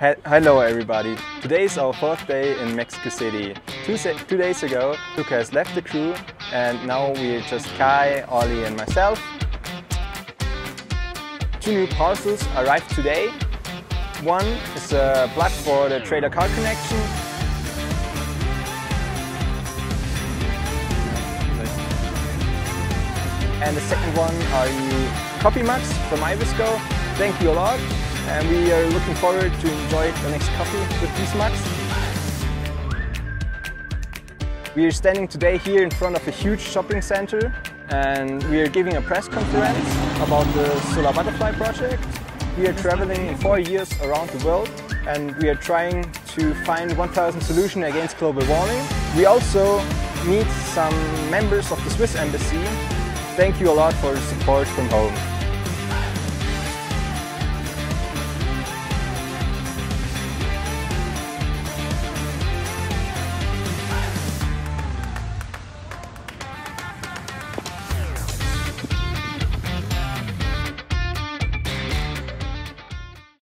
Hello everybody! Today is our fourth day in Mexico City. Two days ago, Luca has left the crew and now we're just Kai, Ollie and myself. Two new parcels arrived today. One is a plug for the Trader Car Connection. And the second one are new coffee mugs from Ibisco. Thank you a lot. And we are looking forward to enjoy the next coffee with these mugs. We are standing today here in front of a huge shopping center and we are giving a press conference about the Solar Butterfly project. We are traveling in 4 years around the world and we are trying to find 1,000 solutions against global warming. We also meet some members of the Swiss Embassy. Thank you a lot for the support from home.